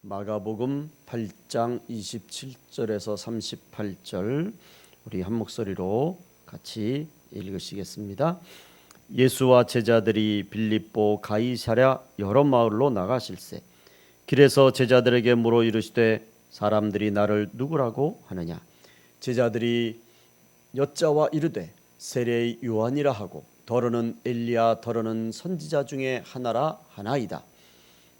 마가복음 8장 27절에서 38절 우리 한 목소리로 같이 읽으시겠습니다. 예수와 제자들이 빌립보 가이사랴 여러 마을로 나가실세 길에서 제자들에게 물어 이르시되 사람들이 나를 누구라고 하느냐. 제자들이 여짜와 이르되 세례의 요한이라 하고 더러는 엘리야 더러는 선지자 중에 하나라 하나이다.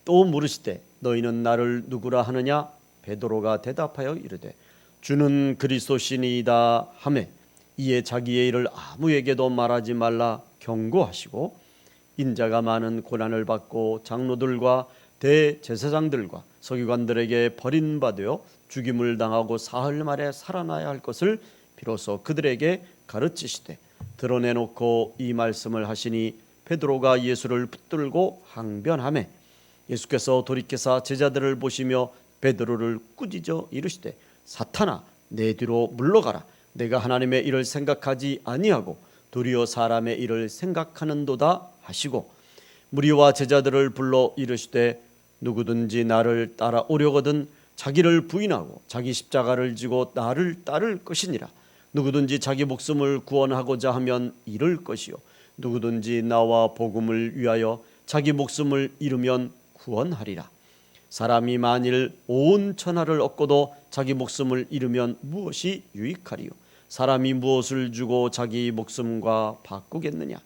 또 물으시되 너희는 나를 누구라 하느냐. 베드로가 대답하여 이르되 주는 그리스도시니이다 하매 이에 자기의 일을 아무에게도 말하지 말라 경고하시고 인자가 많은 고난을 받고 장로들과 대제사장들과 서기관들에게 버림받아 죽임을 당하고 사흘 만에 살아나야 할 것을 비로소 그들에게 가르치시되 드러내놓고 이 말씀을 하시니 베드로가 예수를 붙들고 항변하매 예수께서 돌이켜서 제자들을 보시며 베드로를 꾸짖어 이르시되 사탄아 내 뒤로 물러가라. 내가 하나님의 일을 생각하지 아니하고 도리어 사람의 일을 생각하는도다 하시고 무리와 제자들을 불러 이르시되 누구든지 나를 따라오려거든 자기를 부인하고 자기 십자가를 지고 나를 따를 것이니라. 누구든지 자기 목숨을 구원하고자 하면 잃을 것이요 누구든지 나와 복음을 위하여 자기 목숨을 잃으면 구원하리라. 사람이 만일 온 천하를 얻고도 자기 목숨을 잃으면 무엇이 유익하리요. 사람이 무엇을 주고 자기 목숨과 바꾸겠느냐.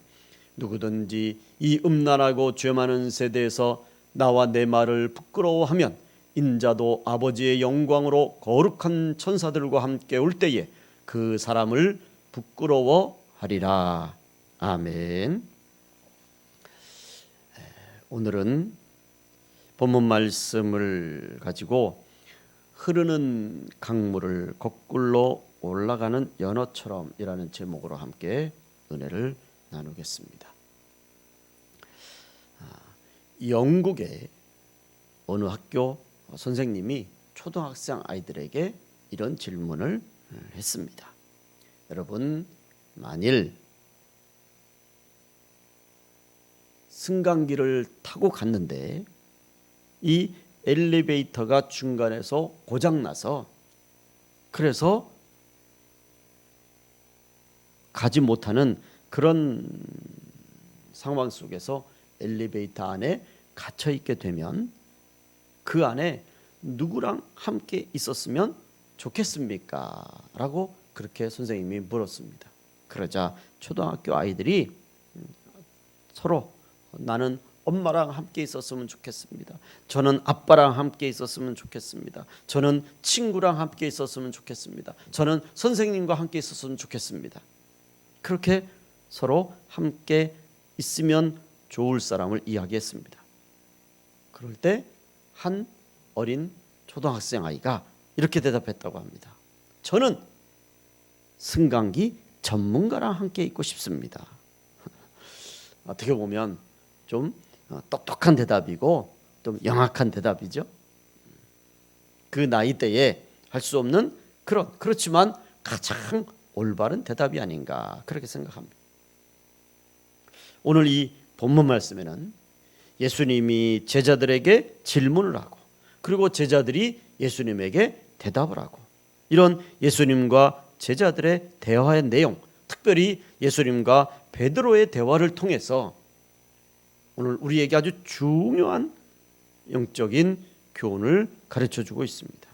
누구든지 이 음란하고 죄 많은 세대에서 나와 내 말을 부끄러워하면 인자도 아버지의 영광으로 거룩한 천사들과 함께 올 때에 그 사람을 부끄러워하리라. 아멘. 오늘은 본문 말씀을 가지고 흐르는 강물을 거꾸로 올라가는 연어처럼이라는 제목으로 함께 은혜를 나누겠습니다. 영국의 어느 학교 선생님이 초등학생 아이들에게 이런 질문을 했습니다. 여러분, 만일 승강기를 타고 갔는데 이 엘리베이터가 중간에서 고장나서 그래서 가지 못하는 그런 상황 속에서 엘리베이터 안에 갇혀 있게 되면 그 안에 누구랑 함께 있었으면 좋겠습니까? 라고 그렇게 선생님이 물었습니다. 그러자 초등학교 아이들이 서로 나는 엄마랑 함께 있었으면 좋겠습니다. 저는 아빠랑 함께 있었으면 좋겠습니다. 저는 친구랑 함께 있었으면 좋겠습니다. 저는 선생님과 함께 있었으면 좋겠습니다. 그렇게 서로 함께 있으면 좋을 사람을 이야기했습니다. 그럴 때 한 어린 초등학생 아이가 이렇게 대답했다고 합니다. 저는 승강기 전문가랑 함께 있고 싶습니다. 어떻게 보면 좀 똑똑한 대답이고 좀 영악한 대답이죠. 그 나이 때에 할 수 없는 그렇지만 가장 올바른 대답이 아닌가 그렇게 생각합니다. 오늘 이 본문 말씀에는 예수님이 제자들에게 질문을 하고 그리고 제자들이 예수님에게 대답을 하고 이런 예수님과 제자들의 대화의 내용, 특별히 예수님과 베드로의 대화를 통해서 오늘 우리에게 아주 중요한 영적인 교훈을 가르쳐주고 있습니다.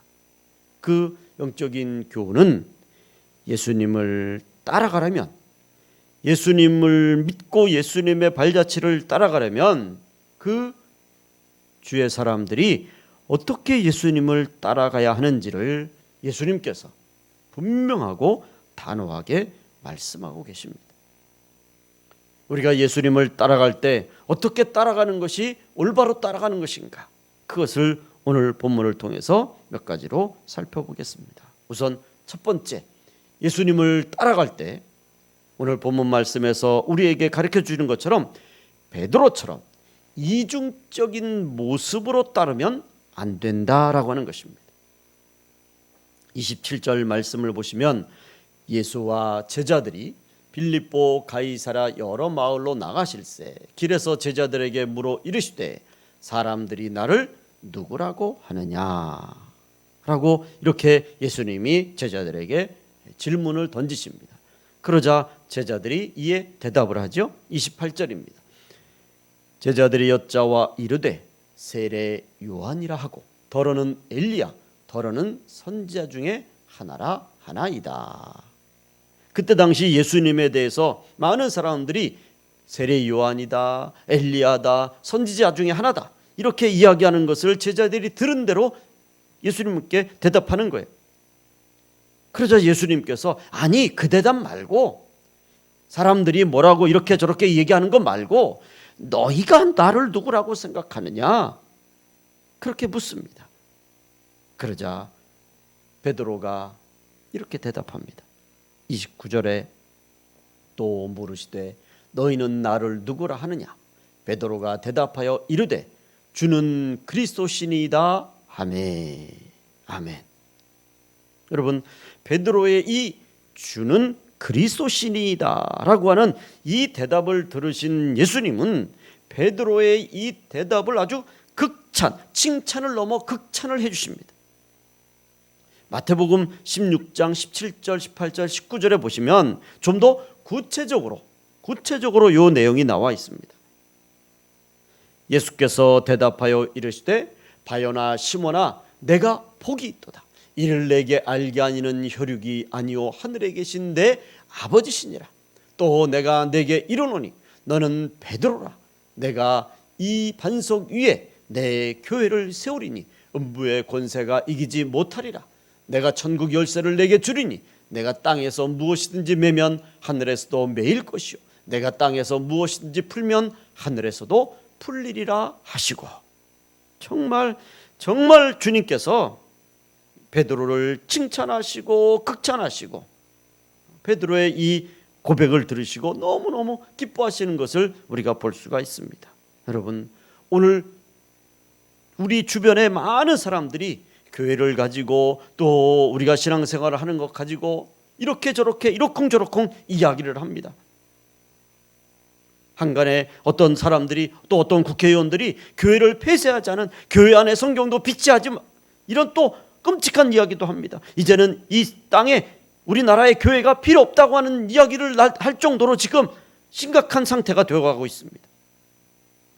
그 영적인 교훈은 예수님을 따라가려면, 예수님을 믿고 예수님의 발자취를 따라가려면 그 주의 사람들이 어떻게 예수님을 따라가야 하는지를 예수님께서 분명하고 단호하게 말씀하고 계십니다. 우리가 예수님을 따라갈 때 어떻게 따라가는 것이 올바로 따라가는 것인가, 그것을 오늘 본문을 통해서 몇 가지로 살펴보겠습니다. 우선 첫 번째, 예수님을 따라갈 때 오늘 본문 말씀에서 우리에게 가르쳐 주는 것처럼 베드로처럼 이중적인 모습으로 따르면 안 된다라고 하는 것입니다. 27절 말씀을 보시면 예수와 제자들이 빌립보 가이사랴 여러 마을로 나가실세 길에서 제자들에게 물어 이르시되 사람들이 나를 누구라고 하느냐? 라고 이렇게 예수님이 제자들에게 질문을 던지십니다. 그러자 제자들이 이에 대답을 하죠. 28절입니다. 제자들이 여짜와 이르되 세례 요한이라 하고 더러는 엘리야 더러는 선지자 중에 하나라 하나이다. 그때 당시 예수님에 대해서 많은 사람들이 세례 요한이다, 엘리야다, 선지자 중에 하나다 이렇게 이야기하는 것을 제자들이 들은 대로 예수님께 대답하는 거예요. 그러자 예수님께서 아니 그 대답 말고 사람들이 뭐라고 이렇게 저렇게 얘기하는 거 말고 너희가 나를 누구라고 생각하느냐 그렇게 묻습니다. 그러자 베드로가 이렇게 대답합니다. 29절에 또 물으시되 너희는 나를 누구라 하느냐? 베드로가 대답하여 이르되 주는 그리스도시니이다 하매. 아멘. 여러분 베드로의 이 주는 그리스도시니이다 라고 하는 이 대답을 들으신 예수님은 베드로의 이 대답을 아주 극찬, 칭찬을 넘어 극찬을 해주십니다. 마태복음 16장 17절, 18절, 19절에 보시면 좀 더 구체적으로 이 내용이 나와 있습니다. 예수께서 대답하여 이르시되 바요나 시몬아 내가 복이 있도다. 이를 내게 알게 하니는 혈육이 아니요 하늘에 계신 내 아버지시니라. 또 내가 내게 이르노니 너는 베드로라. 내가 이 반석 위에 내 교회를 세우리니 음부의 권세가 이기지 못하리라. 내가 천국 열쇠를 내게 주리니 내가 땅에서 무엇이든지 매면 하늘에서도 매일 것이요 내가 땅에서 무엇이든지 풀면 하늘에서도 풀리리라 하시고 정말 주님께서 베드로를 칭찬하시고 극찬하시고 베드로의 이 고백을 들으시고 너무너무 기뻐하시는 것을 우리가 볼 수가 있습니다. 여러분 오늘 우리 주변에 많은 사람들이 교회를 가지고 또 우리가 신앙생활을 하는 것 가지고 이렇게 저렇게 이러쿵저러쿵 이야기를 합니다. 한간에 어떤 사람들이 또 어떤 국회의원들이 교회를 폐쇄하자는 교회 안에 성경도 비치하지 마 이런 또 끔찍한 이야기도 합니다. 이제는 이 땅에 우리나라의 교회가 필요 없다고 하는 이야기를 할 정도로 지금 심각한 상태가 되어가고 있습니다.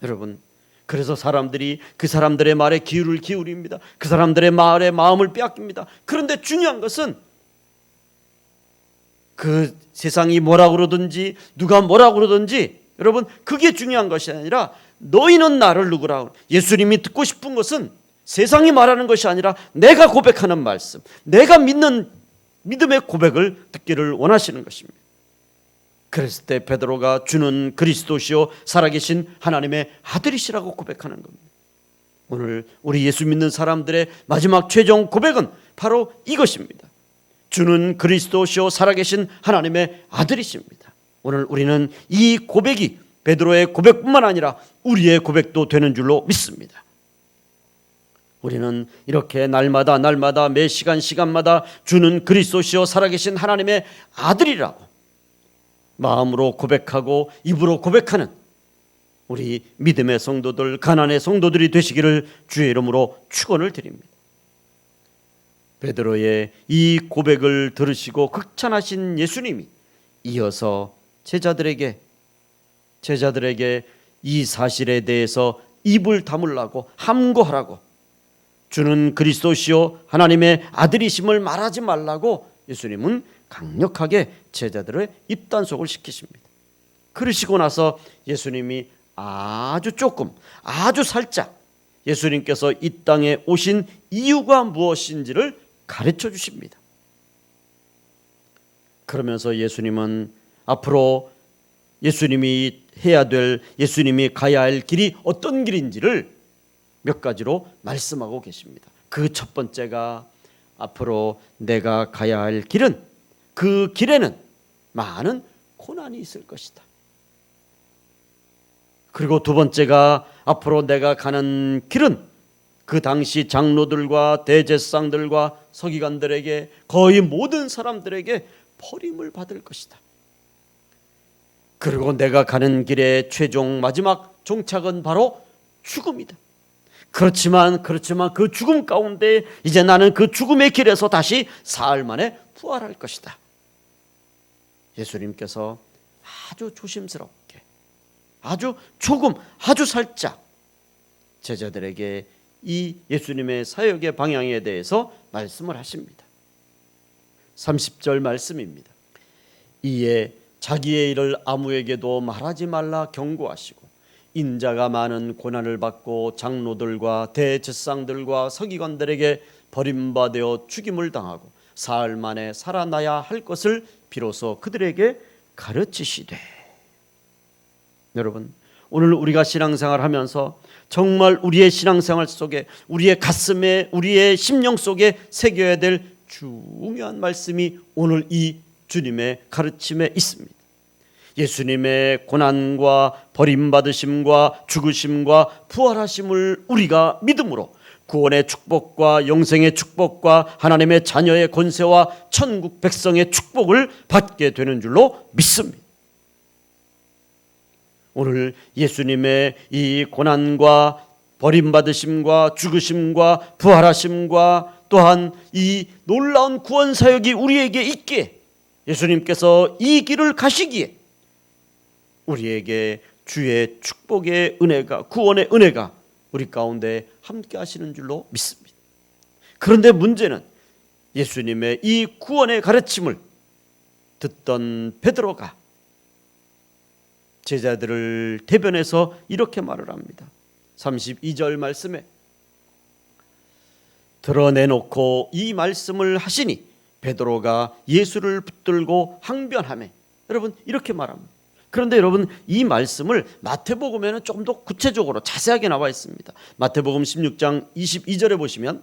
여러분 그래서 사람들이 그 사람들의 말에 귀를 기울입니다. 그 사람들의 말에 마음을 빼앗깁니다. 그런데 중요한 것은 그 세상이 뭐라고 그러든지 누가 뭐라고 그러든지 여러분 그게 중요한 것이 아니라 너희는 나를 누구라. 예수님이 듣고 싶은 것은 세상이 말하는 것이 아니라 내가 고백하는 말씀, 내가 믿는 믿음의 고백을 듣기를 원하시는 것입니다. 그랬을 때 베드로가 주는 그리스도시요 살아계신 하나님의 아들이시라고 고백하는 겁니다. 오늘 우리 예수 믿는 사람들의 마지막 최종 고백은 바로 이것입니다. 주는 그리스도시요 살아계신 하나님의 아들이십니다. 오늘 우리는 이 고백이 베드로의 고백뿐만 아니라 우리의 고백도 되는 줄로 믿습니다. 우리는 이렇게 날마다 매 시간마다 주는 그리스도시요 살아계신 하나님의 아들이라고 마음으로 고백하고 입으로 고백하는 우리 믿음의 성도들, 가난의 성도들이 되시기를 주의 이름으로 축원을 드립니다. 베드로의 이 고백을 들으시고 극찬하신 예수님이 이어서 제자들에게 이 사실에 대해서 입을 다물라고 함구하라고 주는 그리스도시요 하나님의 아들이심을 말하지 말라고 예수님은 강력하게 제자들의 입단속을 시키십니다. 그러시고 나서 예수님이 아주 조금, 아주 살짝 예수님께서 이 땅에 오신 이유가 무엇인지를 가르쳐 주십니다. 그러면서 예수님은 앞으로 예수님이 해야 될, 예수님이 가야 할 길이 어떤 길인지를 몇 가지로 말씀하고 계십니다. 그 첫 번째가 앞으로 내가 가야 할 길은 그 길에는 많은 고난이 있을 것이다. 그리고 두 번째가 앞으로 내가 가는 길은 그 당시 장로들과 대제사장들과 서기관들에게 거의 모든 사람들에게 버림을 받을 것이다. 그리고 내가 가는 길의 최종 마지막 종착은 바로 죽음이다. 그렇지만 그 죽음 가운데 이제 나는 그 죽음의 길에서 다시 사흘 만에 부활할 것이다. 예수님께서 아주 조심스럽게, 아주 조금, 아주 살짝 제자들에게 이 예수님의 사역의 방향에 대해서 말씀을 하십니다. 30절 말씀입니다. 이에 자기의 일을 아무에게도 말하지 말라 경고하시고 인자가 많은 고난을 받고 장로들과 대제사장들과 서기관들에게 버림받아 죽임을 당하고 사흘 만에 살아나야 할 것을 비로소 그들에게 가르치시되. 여러분, 오늘 우리가 신앙생활 하면서 정말 우리의 신앙생활 속에, 우리의 가슴에, 우리의 심령 속에 새겨야 될 중요한 말씀이 오늘 이 주님의 가르침에 있습니다. 예수님의 고난과 버림받으심과 죽으심과 부활하심을 우리가 믿음으로 구원의 축복과 영생의 축복과 하나님의 자녀의 권세와 천국 백성의 축복을 받게 되는 줄로 믿습니다. 오늘 예수님의 이 고난과 버림받으심과 죽으심과 부활하심과 또한 이 놀라운 구원 사역이 우리에게 있기에, 예수님께서 이 길을 가시기에 우리에게 주의 축복의 은혜가, 구원의 은혜가 우리 가운데 함께 하시는 줄로 믿습니다. 그런데 문제는 예수님의 이 구원의 가르침을 듣던 베드로가 제자들을 대변해서 이렇게 말을 합니다. 32절 말씀에 드러내놓고 이 말씀을 하시니 베드로가 예수를 붙들고 항변하며, 여러분 이렇게 말합니다. 그런데 여러분, 이 말씀을 마태복음에는 조금 더 구체적으로 자세하게 나와 있습니다. 마태복음 16장 22절에 보시면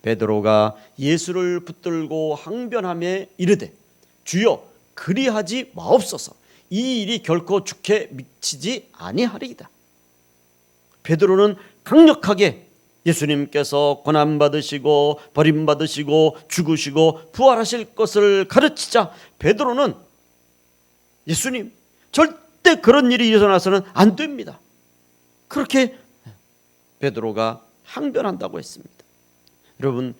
베드로가 예수를 붙들고 항변하며 이르되 주여 그리하지 마옵소서, 이 일이 결코 죽게 미치지 아니하리이다. 베드로는 강력하게 예수님께서 고난받으시고 버림받으시고 죽으시고 부활하실 것을 가르치자 베드로는 예수님, 절대 그런 일이 일어나서는 안 됩니다. 그렇게 베드로가 항변한다고 했습니다. 여러분,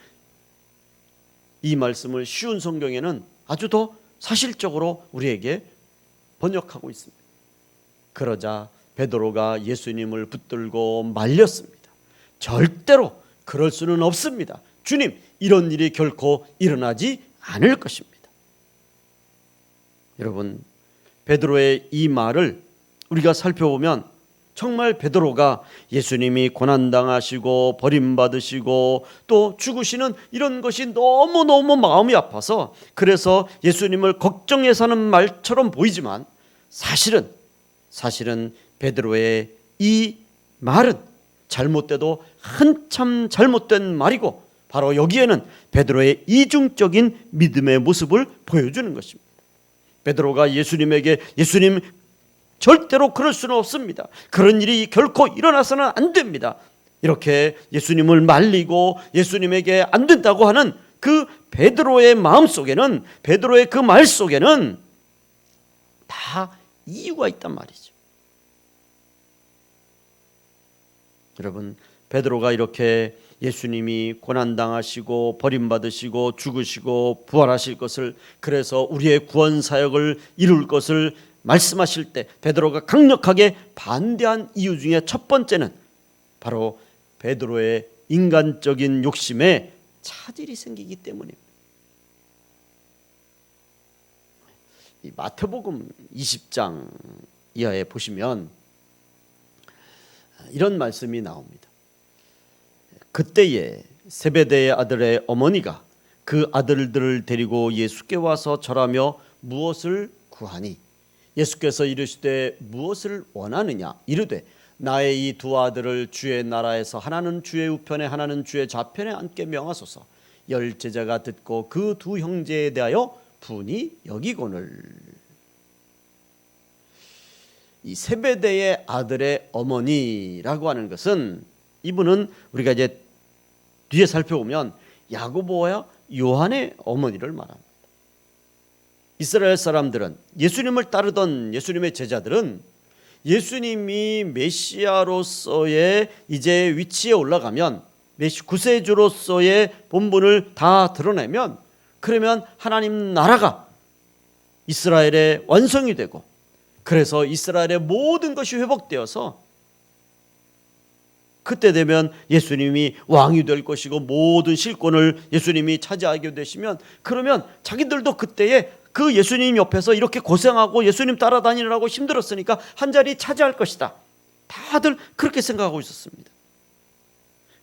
이 말씀을 쉬운 성경에는 아주 더 사실적으로 우리에게 번역하고 있습니다. 그러자 베드로가 예수님을 붙들고 말렸습니다. 절대로 그럴 수는 없습니다. 주님, 이런 일이 결코 일어나지 않을 것입니다. 여러분, 베드로의 이 말을 우리가 살펴보면 정말 베드로가 예수님이 고난당하시고 버림받으시고 또 죽으시는 이런 것이 너무너무 마음이 아파서 그래서 예수님을 걱정해서 하는 말처럼 보이지만 사실은 베드로의 이 말은 잘못돼도 한참 잘못된 말이고, 바로 여기에는 베드로의 이중적인 믿음의 모습을 보여주는 것입니다. 베드로가 예수님에게 예수님 절대로 그럴 수는 없습니다. 그런 일이 결코 일어나서는 안 됩니다. 이렇게 예수님을 말리고 예수님에게 안 된다고 하는 그 베드로의 마음 속에는, 베드로의 그 말 속에는 다 이유가 있단 말이죠. 여러분, 베드로가 이렇게 예수님이 고난당하시고 버림받으시고 죽으시고 부활하실 것을, 그래서 우리의 구원 사역을 이룰 것을 말씀하실 때 베드로가 강력하게 반대한 이유 중에 첫 번째는 바로 베드로의 인간적인 욕심에 차질이 생기기 때문입니다. 이 마태복음 20장 이하에 보시면 이런 말씀이 나옵니다. 그때에 세베대의 아들의 어머니가 그 아들들을 데리고 예수께 와서 절하며 무엇을 구하니 예수께서 이르시되 무엇을 원하느냐 이르되 나의 이 두 아들을 주의 나라에서 하나는 주의 우편에 하나는 주의 좌편에 앉게 명하소서. 열 제자가 듣고 그 두 형제에 대하여 분이 여기거늘. 이 세베대의 아들의 어머니라고 하는 것은, 이분은 우리가 이제 뒤에 살펴보면 야고보와 요한의 어머니를 말합니다. 이스라엘 사람들은, 예수님을 따르던 예수님의 제자들은 예수님이 메시아로서의 이제 위치에 올라가면, 구세주로서의 본분을 다 드러내면, 그러면 하나님 나라가 이스라엘의 완성이 되고, 그래서 이스라엘의 모든 것이 회복되어서 그때 되면 예수님이 왕이 될 것이고 모든 실권을 예수님이 차지하게 되시면, 그러면 자기들도 그때에 그 예수님 옆에서 이렇게 고생하고 예수님 따라다니느라고 힘들었으니까 한 자리 차지할 것이다. 다들 그렇게 생각하고 있었습니다.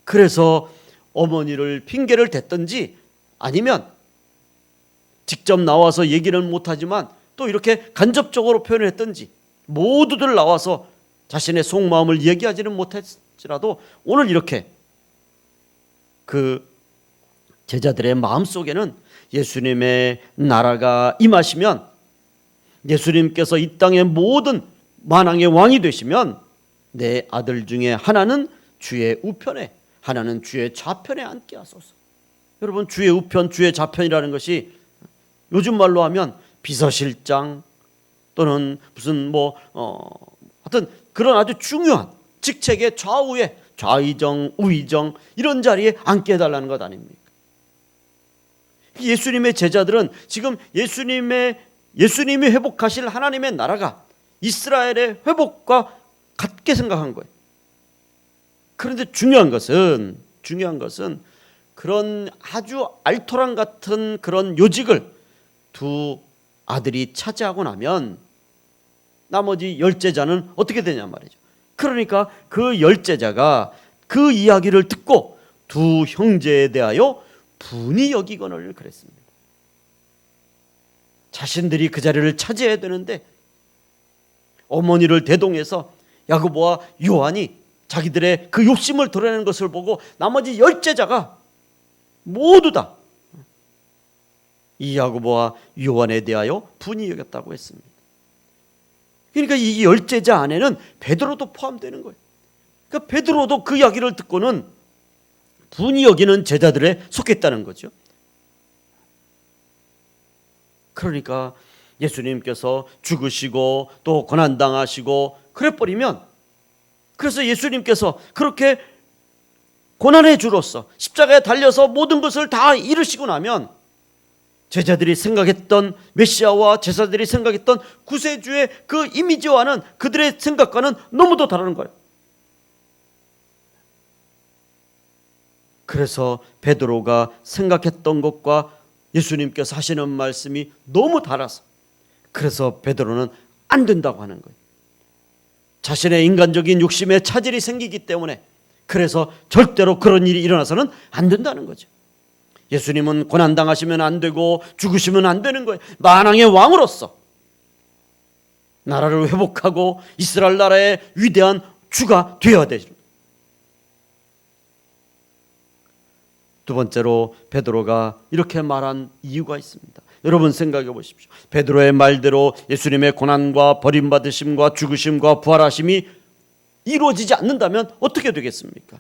그래서 어머니를 핑계를 댔든지 아니면 직접 나와서 얘기는 못하지만 또 이렇게 간접적으로 표현을 했든지 모두들 나와서 자신의 속마음을 얘기하지는 못했지라도 오늘 이렇게 그 제자들의 마음속에는 예수님의 나라가 임하시면, 예수님께서 이 땅의 모든 만왕의 왕이 되시면 내 아들 중에 하나는 주의 우편에, 하나는 주의 좌편에 앉게 하소서. 여러분, 주의 우편, 주의 좌편이라는 것이 요즘 말로 하면 비서실장 또는 무슨 하여튼 그런 아주 중요한 직책의 좌우에 좌의정, 우의정 이런 자리에 앉게 해달라는 것 아닙니까? 예수님의 제자들은 지금 예수님이 회복하실 하나님의 나라가 이스라엘의 회복과 같게 생각한 거예요. 그런데 중요한 것은 그런 아주 알토란 같은 그런 요직을 두 아들이 차지하고 나면 나머지 열제자는 어떻게 되냐 말이죠. 그러니까 그 열제자가 그 이야기를 듣고 두 형제에 대하여 분이 여기거늘 그랬습니다. 자신들이 그 자리를 차지해야 되는데 어머니를 대동해서 야고보와 요한이 자기들의 그 욕심을 드러내는 것을 보고 나머지 열제자가 모두 다 이 야고보와 요한에 대하여 분이 여겼다고 했습니다. 그러니까 이 열제자 안에는 베드로도 포함되는 거예요. 그러니까 베드로도 그 이야기를 듣고는 분이 여기는 제자들에 속했다는 거죠. 그러니까 예수님께서 죽으시고 또 고난당하시고 그래버리면, 그래서 예수님께서 그렇게 고난의 주로서 십자가에 달려서 모든 것을 다 이루시고 나면 제자들이 생각했던 메시아와 제자들이 생각했던 구세주의 그 이미지와는, 그들의 생각과는 너무도 다른 거예요. 그래서 베드로가 생각했던 것과 예수님께서 하시는 말씀이 너무 달라서, 그래서 베드로는 안 된다고 하는 거예요. 자신의 인간적인 욕심에 차질이 생기기 때문에, 그래서 절대로 그런 일이 일어나서는 안 된다는 거죠. 예수님은 고난당하시면 안 되고 죽으시면 안 되는 거예요. 만왕의 왕으로서 나라를 회복하고 이스라엘 나라의 위대한 주가 되어야 되죠. 두 번째로 베드로가 이렇게 말한 이유가 있습니다. 여러분 생각해 보십시오. 베드로의 말대로 예수님의 고난과 버림받으심과 죽으심과 부활하심이 이루어지지 않는다면 어떻게 되겠습니까?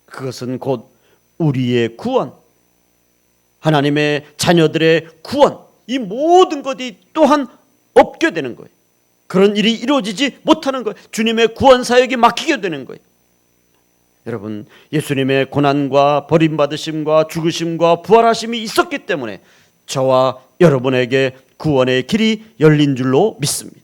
그것은 곧 우리의 구원, 하나님의 자녀들의 구원, 이 모든 것이 또한 없게 되는 거예요. 그런 일이 이루어지지 못하는 거예요. 주님의 구원 사역이 막히게 되는 거예요. 여러분, 예수님의 고난과 버림받으심과 죽으심과 부활하심이 있었기 때문에 저와 여러분에게 구원의 길이 열린 줄로 믿습니다.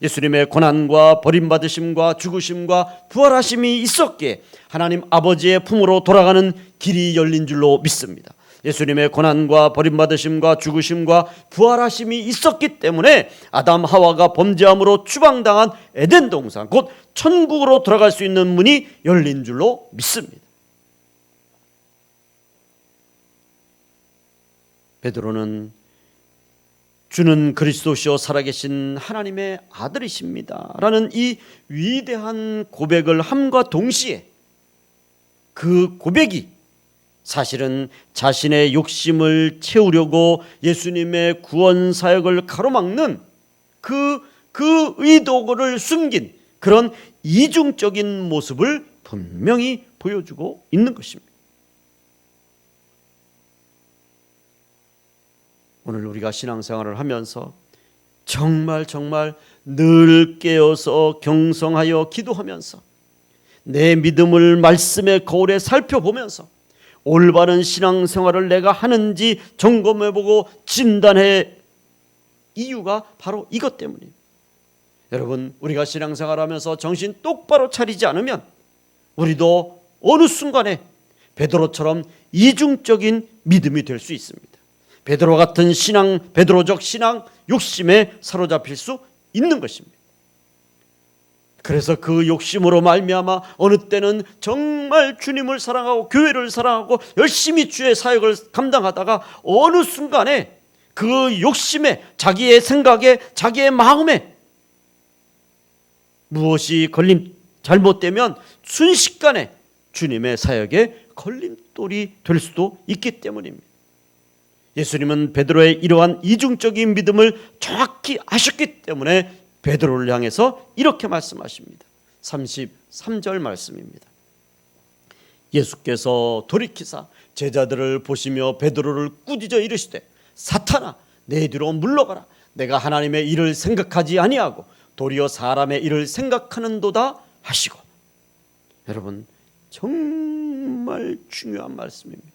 예수님의 고난과 버림받으심과 죽으심과 부활하심이 있었기에 하나님 아버지의 품으로 돌아가는 길이 열린 줄로 믿습니다. 예수님의 고난과 버림받으심과 죽으심과 부활하심이 있었기 때문에 아담 하와가 범죄함으로 추방당한 에덴 동산, 곧 천국으로 들어갈 수 있는 문이 열린 줄로 믿습니다. 베드로는 주는 그리스도시요 살아계신 하나님의 아들이십니다 라는 이 위대한 고백을 함과 동시에 그 고백이 사실은 자신의 욕심을 채우려고 예수님의 구원 사역을 가로막는 그 의도를 숨긴 그런 이중적인 모습을 분명히 보여주고 있는 것입니다. 오늘 우리가 신앙생활을 하면서 정말 늘 깨어서 경성하여 기도하면서 내 믿음을 말씀의 거울에 살펴보면서 올바른 신앙생활을 내가 하는지 점검해보고 진단해 이유가 바로 이것 때문입니다. 여러분, 우리가 신앙생활하면서 정신 똑바로 차리지 않으면 우리도 어느 순간에 베드로처럼 이중적인 믿음이 될 수 있습니다. 베드로 같은 신앙, 베드로적 신앙 욕심에 사로잡힐 수 있는 것입니다. 그래서 그 욕심으로 말미암아 어느 때는 정말 주님을 사랑하고 교회를 사랑하고 열심히 주의 사역을 감당하다가 어느 순간에 그 욕심에, 자기의 생각에, 자기의 마음에 무엇이 잘못되면 순식간에 주님의 사역에 걸림돌이 될 수도 있기 때문입니다. 예수님은 베드로의 이러한 이중적인 믿음을 정확히 아셨기 때문에 베드로를 향해서 이렇게 말씀하십니다. 33절 말씀입니다. 예수께서 돌이키사 제자들을 보시며 베드로를 꾸짖어 이르시되 사탄아 내 뒤로 물러가라. 내가 하나님의 일을 생각하지 아니하고 도리어 사람의 일을 생각하는도다 하시고. 여러분, 정말 중요한 말씀입니다.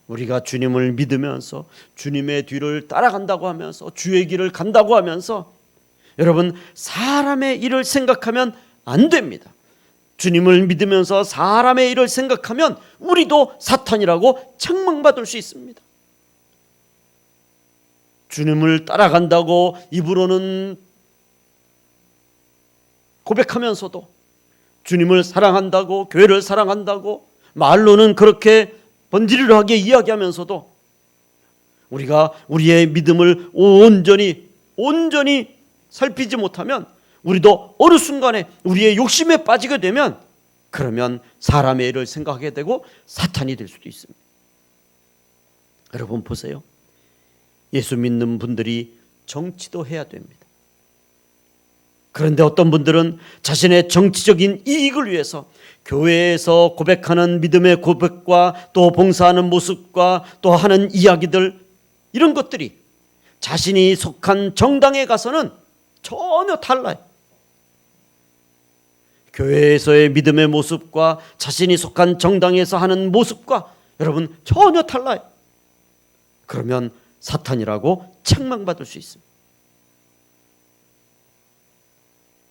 우리가 주님을 믿으면서 주님의 뒤를 따라간다고 하면서 주의 길을 간다고 하면서 여러분, 사람의 일을 생각하면 안 됩니다. 주님을 믿으면서 사람의 일을 생각하면 우리도 사탄이라고 책망받을 수 있습니다. 주님을 따라간다고 입으로는 고백하면서도 주님을 사랑한다고, 교회를 사랑한다고 말로는 그렇게 번지르르하게 이야기하면서도 우리가 우리의 믿음을 온전히 살피지 못하면 우리도 어느 순간에 우리의 욕심에 빠지게 되면 그러면 사람의 일을 생각하게 되고 사탄이 될 수도 있습니다. 여러분 보세요. 예수 믿는 분들이 정치도 해야 됩니다. 그런데 어떤 분들은 자신의 정치적인 이익을 위해서 교회에서 고백하는 믿음의 고백과 또 봉사하는 모습과 또 하는 이야기들, 이런 것들이 자신이 속한 정당에 가서는 전혀 달라요. 교회에서의 믿음의 모습과 자신이 속한 정당에서 하는 모습과 여러분 전혀 달라요. 그러면 사탄이라고 책망받을 수 있습니다.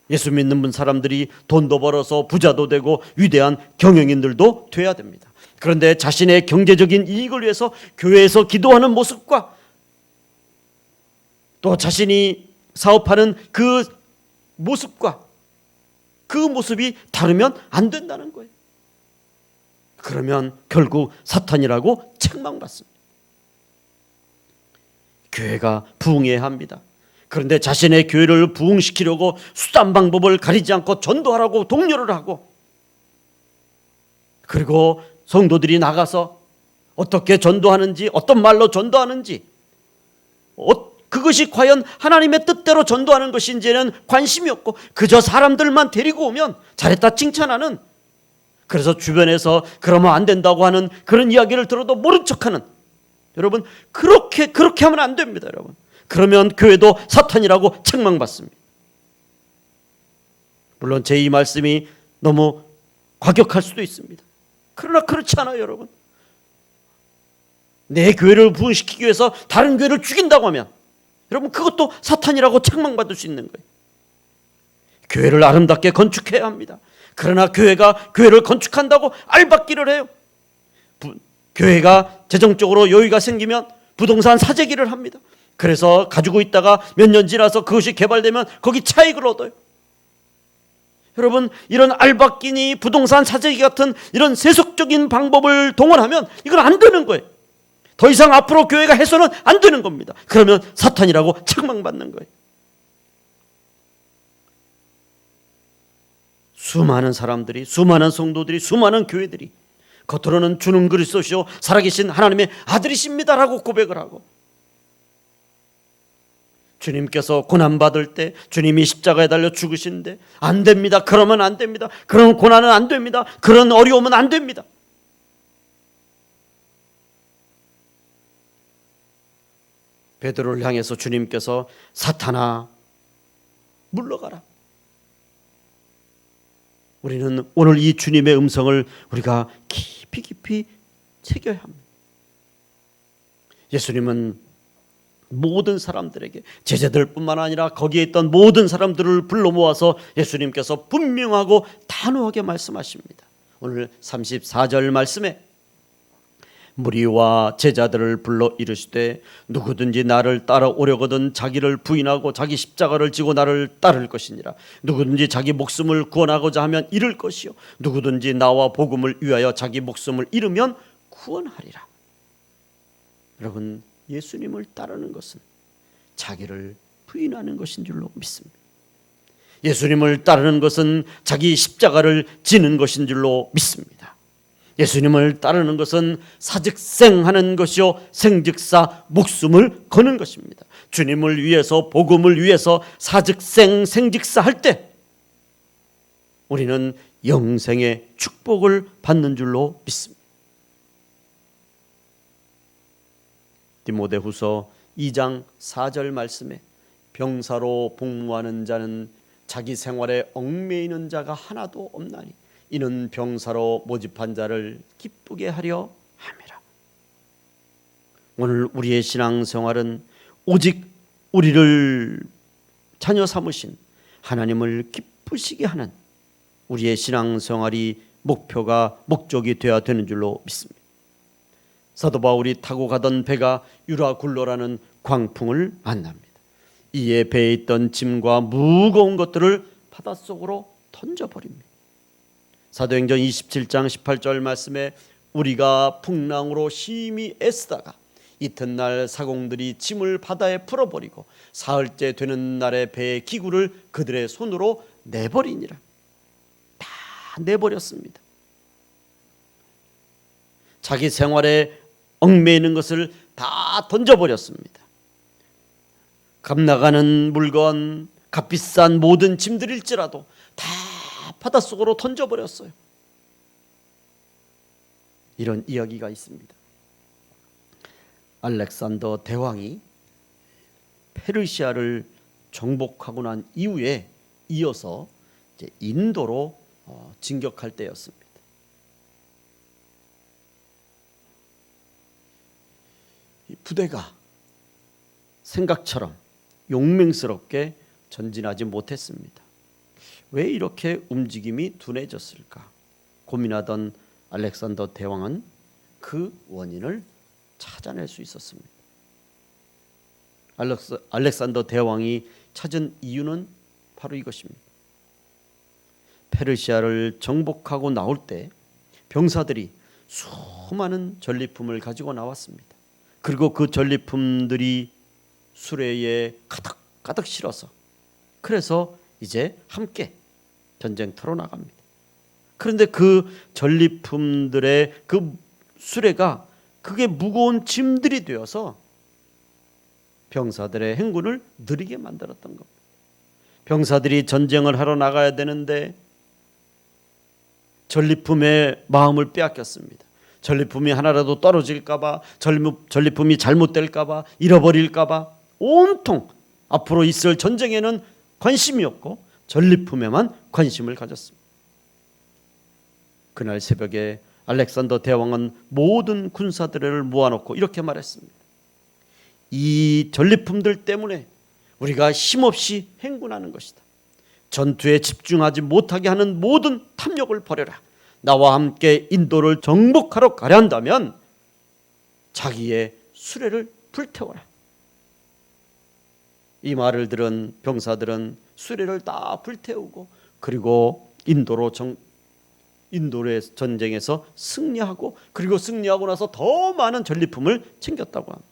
예수 믿는 분 사람들이 돈도 벌어서 부자도 되고 위대한 경영인들도 돼야 됩니다. 그런데 자신의 경제적인 이익을 위해서 교회에서 기도하는 모습과 또 자신이 사업하는 그 모습과 그 모습이 다르면 안 된다는 거예요. 그러면 결국 사탄이라고 책망받습니다. 교회가 부흥해야 합니다. 그런데 자신의 교회를 부흥시키려고 수단 방법을 가리지 않고 전도하라고 독려를 하고, 그리고 성도들이 나가서 어떻게 전도하는지, 어떤 말로 전도하는지, 그것이 과연 하나님의 뜻대로 전도하는 것인지에는 관심이 없고 그저 사람들만 데리고 오면 잘했다 칭찬하는, 그래서 주변에서 그러면 안 된다고 하는 그런 이야기를 들어도 모른 척하는, 여러분 그렇게 하면 안 됩니다. 여러분, 그러면 교회도 사탄이라고 책망받습니다. 물론 제 이 말씀이 너무 과격할 수도 있습니다. 그러나 그렇지 않아요. 여러분, 내 교회를 부흥시키기 위해서 다른 교회를 죽인다고 하면 여러분 그것도 사탄이라고 책망받을 수 있는 거예요. 교회를 아름답게 건축해야 합니다. 그러나 교회가 교회를 건축한다고 알박기를 해요. 교회가 재정적으로 여유가 생기면 부동산 사재기를 합니다. 그래서 가지고 있다가 몇 년 지나서 그것이 개발되면 거기 차익을 얻어요. 여러분, 이런 알박기니 부동산 사재기 같은 이런 세속적인 방법을 동원하면 이건 안 되는 거예요. 더 이상 앞으로 교회가 해서는 안 되는 겁니다. 그러면 사탄이라고 책망받는 거예요. 수많은 사람들이, 수많은 성도들이, 수많은 교회들이 겉으로는 주는 그리스도시요 살아계신 하나님의 아들이십니다라고 고백을 하고, 주님께서 고난받을 때 주님이 십자가에 달려 죽으시는데 안 됩니다, 그러면 안 됩니다, 그런 고난은 안 됩니다, 그런 어려움은 안 됩니다. 베드로를 향해서 주님께서 사탄아 물러가라. 우리는 오늘 이 주님의 음성을 우리가 깊이 새겨야 합니다. 예수님은 모든 사람들에게, 제자들뿐만 아니라 거기에 있던 모든 사람들을 불러 모아서 예수님께서 분명하고 단호하게 말씀하십니다. 오늘 34절 말씀에 무리와 제자들을 불러 이르시되 누구든지 나를 따라오려거든 자기를 부인하고 자기 십자가를 지고 나를 따를 것이니라. 누구든지 자기 목숨을 구원하고자 하면 잃을 것이요 누구든지 나와 복음을 위하여 자기 목숨을 잃으면 구원하리라. 여러분, 예수님을 따르는 것은 자기를 부인하는 것인 줄로 믿습니다. 예수님을 따르는 것은 자기 십자가를 지는 것인 줄로 믿습니다. 예수님을 따르는 것은 사즉생하는 것이요 생즉사 목숨을 거는 것입니다. 주님을 위해서, 복음을 위해서 사즉생 생즉사 할 때 우리는 영생의 축복을 받는 줄로 믿습니다. 디모데후서 2장 4절 말씀에 병사로 복무하는 자는 자기 생활에 얽매이는 자가 하나도 없나니 이는 병사로 모집한 자를 기쁘게 하려 함이라. 오늘 우리의 신앙생활은 오직 우리를 자녀 삼으신 하나님을 기쁘시게 하는 우리의 신앙생활이 목표가 목적이 되어야 되는 줄로 믿습니다. 사도 바울이 타고 가던 배가 유라굴로라는 광풍을 만납니다. 이에 배에 있던 짐과 무거운 것들을 바닷속으로 던져버립니다. 사도행전 27장 18절 말씀에 우리가 풍랑으로 심히 애쓰다가 이튿날 사공들이 짐을 바다에 풀어버리고 사흘째 되는 날에 배의 기구를 그들의 손으로 내버리니라. 다 내버렸습니다. 자기 생활에 얽매이는 것을 다 던져버렸습니다. 값나가는 물건, 값비싼 모든 짐들일지라도 다 바닷속으로 던져버렸어요. 이런 이야기가 있습니다. 알렉산더 대왕이 페르시아를 정복하고 난 이후에 이어서 이제 인도로 진격할 때였습니다. 이 부대가 생각처럼 용맹스럽게 전진하지 못했습니다. 왜 이렇게 움직임이 둔해졌을까 고민하던 알렉산더 대왕은 그 원인을 찾아낼 수 있었습니다. 알렉산더 대왕이 찾은 이유는 바로 이것입니다. 페르시아를 정복하고 나올 때 병사들이 수많은 전리품을 가지고 나왔습니다. 그리고 그 전리품들이 수레에 가득 실어서 그래서 이제 함께 전쟁터로 나갑니다. 그런데 그 전리품들의 그 수레가 그게 무거운 짐들이 되어서 병사들의 행군을 느리게 만들었던 겁니다. 병사들이 전쟁을 하러 나가야 되는데 전리품의 마음을 빼앗겼습니다. 전리품이 하나라도 떨어질까봐, 전리품이 잘못될까봐, 잃어버릴까봐 온통 앞으로 있을 전쟁에는 관심이 없고 전리품에만 관심을 가졌습니다. 그날 새벽에 알렉산더 대왕은 모든 군사들을 모아놓고 이렇게 말했습니다. 이 전리품들 때문에 우리가 힘없이 행군하는 것이다. 전투에 집중하지 못하게 하는 모든 탐욕을 버려라. 나와 함께 인도를 정복하러 가려 한다면 자기의 수레를 불태워라. 이 말을 들은 병사들은 수레를 다 불태우고 그리고 인도의 전쟁에서 승리하고 그리고 승리하고 나서 더 많은 전리품을 챙겼다고 합니다.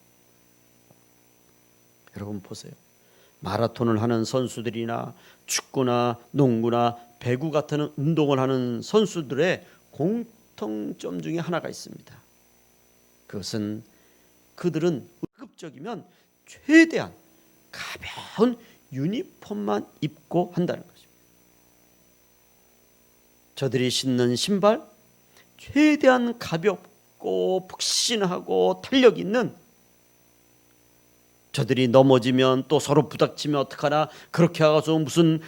여러분 보세요. 마라톤을 하는 선수들이나 축구나 농구나 배구 같은 운동을 하는 선수들의 공통점 중에 하나가 있습니다. 그것은 그들은 의급적이면 최대한 가벼운 유니폼만 입고 한다는 것입니다. 저들이 신는 신발 최대한 가볍고 푹신하고 탄력 있는 저들이 넘어지면 또 서로 부닥치면 어떡하나, 그렇게 해서 무슨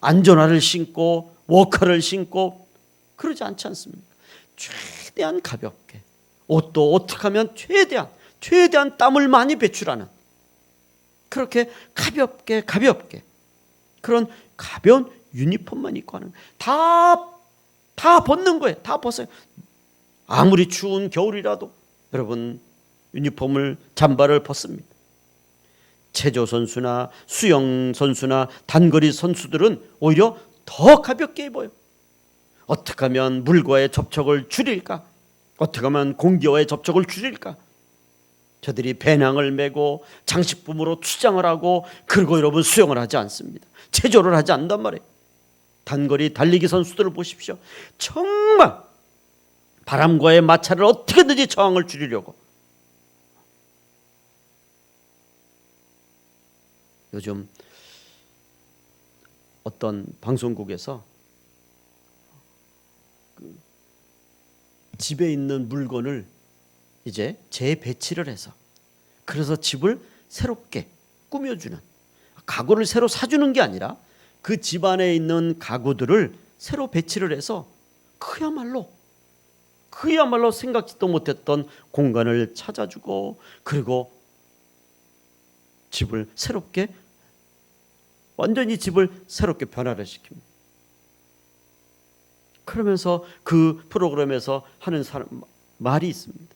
안전화를 신고 워커를 신고 그러지 않지 않습니까? 최대한 가볍게, 옷도 어떻게 하면 최대한 땀을 많이 배출하는, 그렇게 가볍게 그런 가벼운 유니폼만 입고 하는, 다 벗는 거예요. 다 벗어요. 아무리 추운 겨울이라도 여러분 유니폼을, 잠바를 벗습니다. 체조 선수나 수영 선수나 단거리 선수들은 오히려 더 가볍게 입어요. 어떻게 하면 물과의 접촉을 줄일까? 어떻게 하면 공기와의 접촉을 줄일까? 저들이 배낭을 메고 장식품으로 투장을 하고, 그리고 여러분 수영을 하지 않습니다. 체조를 하지 않단 말이에요. 단거리 달리기 선수들을 보십시오. 정말 바람과의 마찰을 어떻게든지 저항을 줄이려고. 요즘 어떤 방송국에서 집에 있는 물건을 이제 재배치를 해서, 그래서 집을 새롭게 꾸며주는, 가구를 새로 사주는 게 아니라 그 집 안에 있는 가구들을 새로 배치를 해서 그야말로 생각지도 못했던 공간을 찾아주고, 그리고 집을 새롭게, 완전히 집을 새롭게 변화를 시킵니다. 그러면서 그 프로그램에서 하는 말이 있습니다.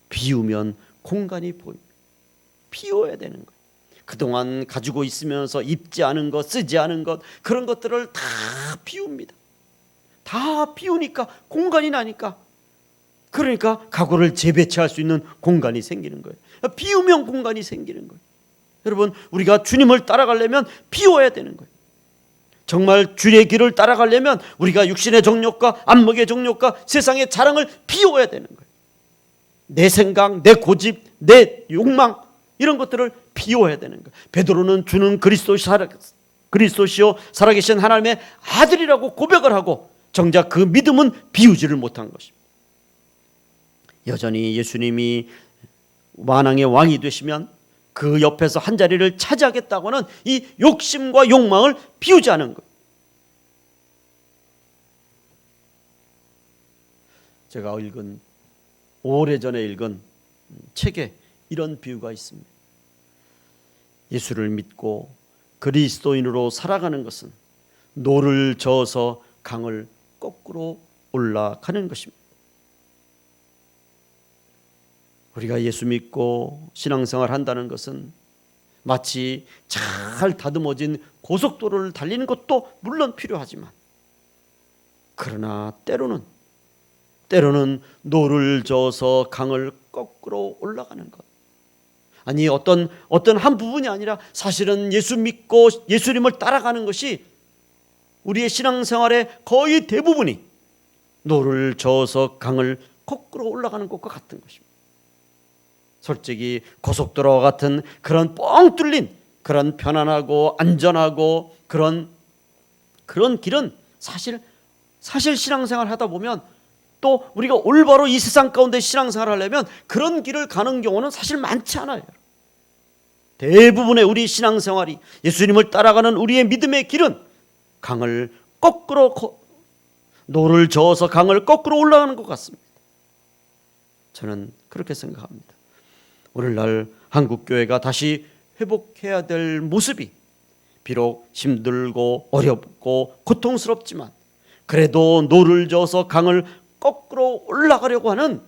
비우면 공간이 보입니다. 비워야 되는 거예요. 그동안 가지고 있으면서 입지 않은 것, 쓰지 않은 것, 그런 것들을 다 비웁니다. 다 비우니까 공간이 나니까, 그러니까 가구를 재배치할 수 있는 공간이 생기는 거예요. 비우면 공간이 생기는 거예요. 여러분, 우리가 주님을 따라가려면 비워야 되는 거예요. 정말 주의 길을 따라가려면 우리가 육신의 정욕과 안목의 정욕과 세상의 자랑을 비워야 되는 거예요. 내 생각, 내 고집, 내 욕망, 이런 것들을 비워야 되는 거예요. 베드로는 주는 그리스도시요 살아계신 하나님의 아들이라고 고백을 하고, 정작 그 믿음은 비우지를 못한 것입니다. 여전히 예수님이 만왕의 왕이 되시면 그 옆에서 한 자리를 차지하겠다고는 이 욕심과 욕망을 비우지 않은 거예요. 제가 오래전에 읽은 책에 이런 비유가 있습니다. 예수를 믿고 그리스도인으로 살아가는 것은 노를 저어서 강을 거꾸로 올라가는 것입니다. 우리가 예수 믿고 신앙생활 한다는 것은 마치 잘 다듬어진 고속도로를 달리는 것도 물론 필요하지만, 그러나 때로는 노를 저어서 강을 거꾸로 올라가는 것, 아니 어떤 한 부분이 아니라 사실은 예수 믿고 예수님을 따라가는 것이 우리의 신앙생활의 거의 대부분이 노를 저어서 강을 거꾸로 올라가는 것과 같은 것입니다. 솔직히 고속도로와 같은 그런 뻥 뚫린, 그런 편안하고 안전하고 그런 길은 사실 신앙생활 하다 보면, 또 우리가 올바로 이 세상 가운데 신앙생활 하려면 그런 길을 가는 경우는 사실 많지 않아요. 대부분의 우리 신앙생활이, 예수님을 따라가는 우리의 믿음의 길은 강을 거꾸로, 노를 저어서 강을 거꾸로 올라가는 것 같습니다. 저는 그렇게 생각합니다. 오늘날 한국교회가 다시 회복해야 될 모습이 비록 힘들고 어렵고 고통스럽지만, 그래도 노를 저어서 강을 거꾸로 올라가려고 하는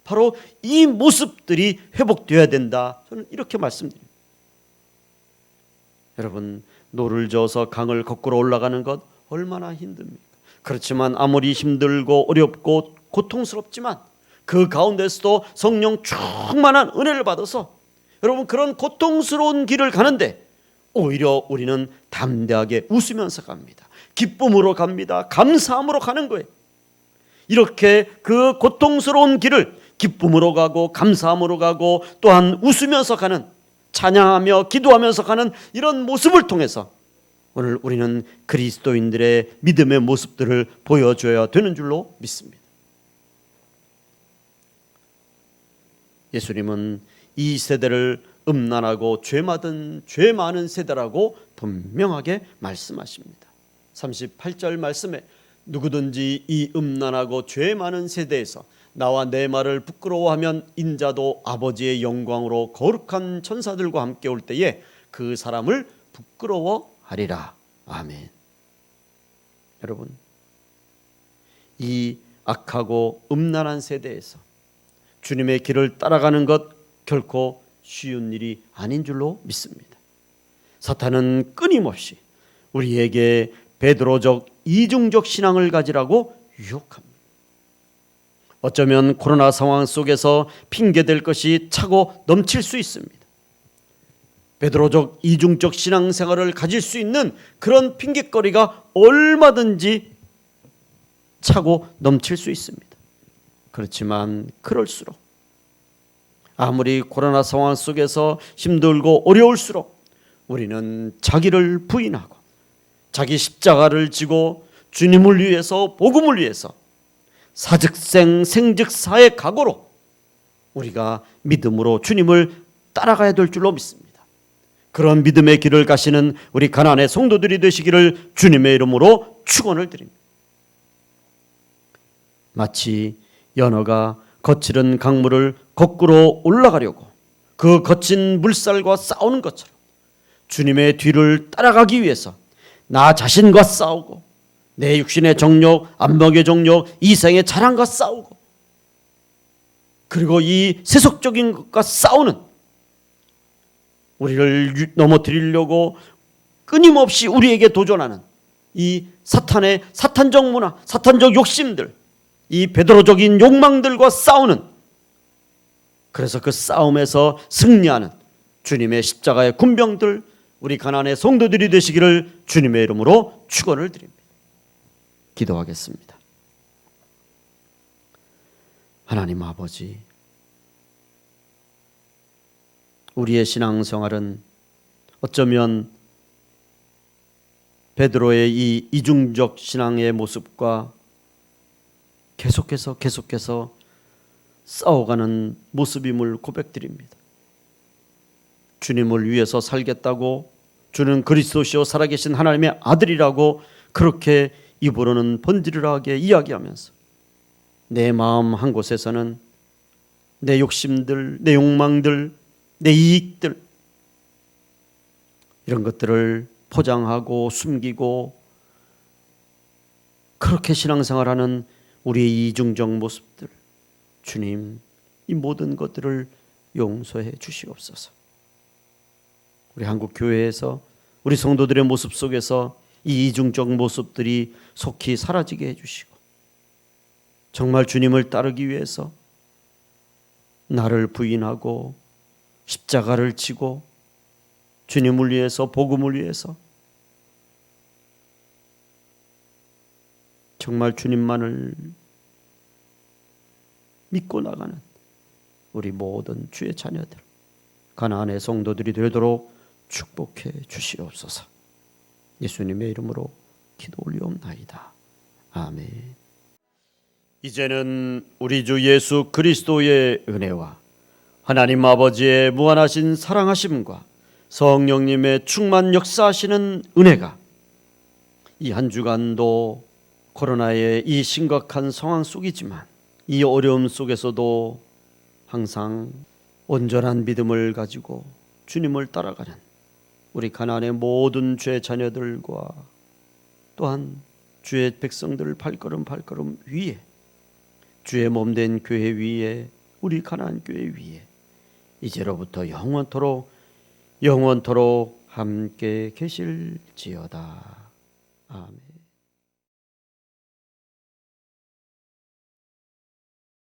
바로 이 모습들이 회복되어야 된다, 저는 이렇게 말씀드립니다. 여러분, 노를 저어서 강을 거꾸로 올라가는 것 얼마나 힘듭니까? 그렇지만 아무리 힘들고 어렵고 고통스럽지만 그 가운데서도 성령 충만한 은혜를 받아서 여러분 그런 고통스러운 길을 가는데 오히려 우리는 담대하게 웃으면서 갑니다. 기쁨으로 갑니다. 감사함으로 가는 거예요. 이렇게 그 고통스러운 길을 기쁨으로 가고 감사함으로 가고 또한 웃으면서 가는, 찬양하며 기도하면서 가는 이런 모습을 통해서 오늘 우리는 그리스도인들의 믿음의 모습들을 보여줘야 되는 줄로 믿습니다. 예수님은 이 세대를 음란하고 죄 많은 세대라고 분명하게 말씀하십니다. 38절 말씀에 누구든지 이 음란하고 죄 많은 세대에서 나와 내 말을 부끄러워하면 인자도 아버지의 영광으로 거룩한 천사들과 함께 올 때에 그 사람을 부끄러워하리라. 아멘. 여러분, 이 악하고 음란한 세대에서 주님의 길을 따라가는 것 결코 쉬운 일이 아닌 줄로 믿습니다. 사탄은 끊임없이 우리에게 베드로적 이중적 신앙을 가지라고 유혹합니다. 어쩌면 코로나 상황 속에서 핑계댈 것이 차고 넘칠 수 있습니다. 베드로적 이중적 신앙생활을 가질 수 있는 그런 핑계거리가 얼마든지 차고 넘칠 수 있습니다. 그렇지만 그럴수록 아무리 코로나 상황 속에서 힘들고 어려울수록 우리는 자기를 부인하고 자기 십자가를 지고 주님을 위해서, 복음을 위해서 사즉생 생즉사의 각오로 우리가 믿음으로 주님을 따라가야 될 줄로 믿습니다. 그런 믿음의 길을 가시는 우리 가나안의 성도들이 되시기를 주님의 이름으로 축원을 드립니다. 마치 연어가 거칠은 강물을 거꾸로 올라가려고 그 거친 물살과 싸우는 것처럼 주님의 뒤를 따라가기 위해서 나 자신과 싸우고 내 육신의 정욕, 안목의 정욕, 이생의 자랑과 싸우고 그리고 이 세속적인 것과 싸우는 우리를 넘어뜨리려고 끊임없이 우리에게 도전하는 이 사탄의 사탄적 문화, 사탄적 욕심들, 이 베드로적인 욕망들과 싸우는, 그래서 그 싸움에서 승리하는 주님의 십자가의 군병들, 우리 가나안의 성도들이 되시기를 주님의 이름으로 축원을 드립니다. 기도하겠습니다. 하나님 아버지, 우리의 신앙생활은 어쩌면 베드로의 이 이중적 신앙의 모습과 계속해서 싸워가는 모습임을 고백드립니다. 주님을 위해서 살겠다고, 주는 그리스도시요 살아계신 하나님의 아들이라고 그렇게 입으로는 번지르르하게 이야기하면서 내 마음 한 곳에서는 내 욕심들, 내 욕망들, 내 이익들, 이런 것들을 포장하고 숨기고 그렇게 신앙생활하는 우리의 이중적 모습들, 주님, 이 모든 것들을 용서해 주시옵소서. 우리 한국 교회에서 우리 성도들의 모습 속에서 이 이중적 모습들이 속히 사라지게 해주시고 정말 주님을 따르기 위해서 나를 부인하고 십자가를 지고 주님을 위해서, 복음을 위해서 정말 주님만을 믿고 나가는 우리 모든 주의 자녀들, 가나안의 성도들이 되도록 축복해 주시옵소서. 예수님의 이름으로 기도 올리옵나이다. 아멘. 이제는 우리 주 예수 그리스도의 은혜와 하나님 아버지의 무한하신 사랑하심과 성령님의 충만 역사하시는 은혜가 이 한 주간도 코로나의 이 심각한 상황 속이지만 이 어려움 속에서도 항상 온전한 믿음을 가지고 주님을 따라가는 우리 가나안의 모든 죄 자녀들과 또한 주의 백성들 발걸음 위에, 주의 몸된 교회 위에, 우리 가나안 교회 위에 이제로부터 영원토록 함께 계실지어다.